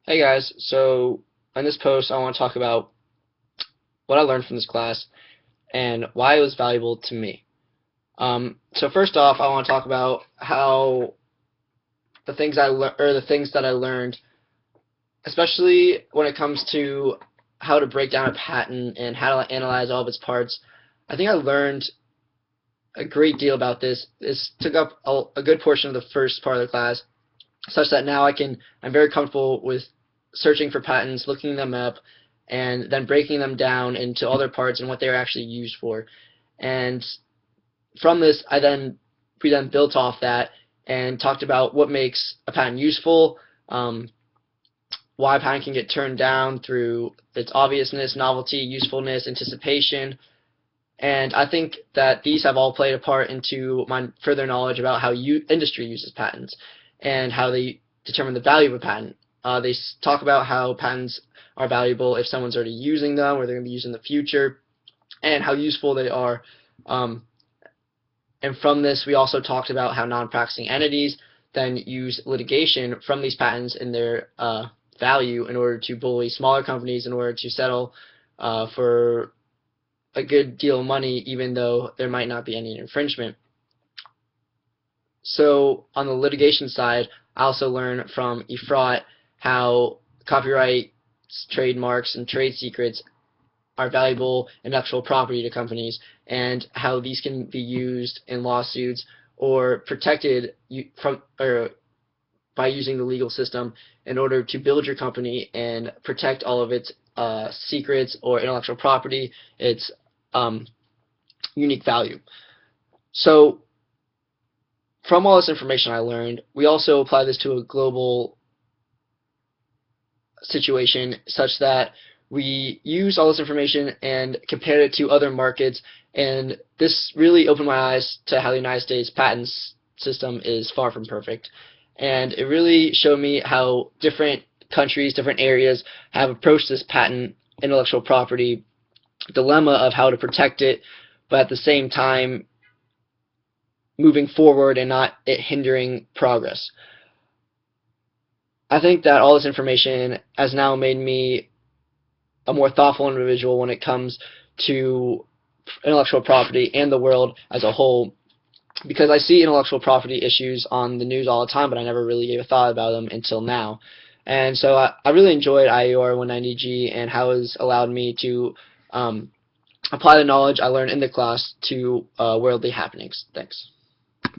Hey guys, so in this post I want to talk about what I learned from this class and why it was valuable to me. So first off, I want to talk about how the things that I learned, especially when it comes to how to break down a patent and how to analyze all of its parts. I think I learned a great deal about this. This took up a good portion of the first part of the class, such that now I'm very comfortable with searching for patents, looking them up, and then breaking them down into other parts and what they're actually used for. And from this, we then built off that and talked about what makes a patent useful, why a patent can get turned down through its obviousness, novelty, usefulness, anticipation. And I think that these have all played a part into my further knowledge about how industry uses patents and how they determine the value of a patent. They talk about how patents are valuable if someone's already using them or they're going to be used in the future, and how useful they are. Um, and from this, we also talked about how non-practicing entities then use litigation from these patents in their value in order to bully smaller companies in order to settle for a good deal of money, even though there might not be any infringement. So on the litigation side, I also learned from Efrat how copyright, trademarks, and trade secrets are valuable intellectual property to companies, and how these can be used in lawsuits or protected by using the legal system in order to build your company and protect all of its secrets or intellectual property, its unique value. So from all this information I learned, we also apply this to a global situation such that we use all this information and compare it to other markets, and this really opened my eyes to how the United States patents system is far from perfect. And it really showed me how different countries, different areas have approached this patent intellectual property dilemma of how to protect it, but at the same time moving forward and not it hindering progress. I think that all this information has now made me a more thoughtful individual when it comes to intellectual property and the world as a whole, because I see intellectual property issues on the news all the time, but I never really gave a thought about them until now. And so I really enjoyed IUR 190G and how it's allowed me to apply the knowledge I learned in the class to worldly happenings. Thanks.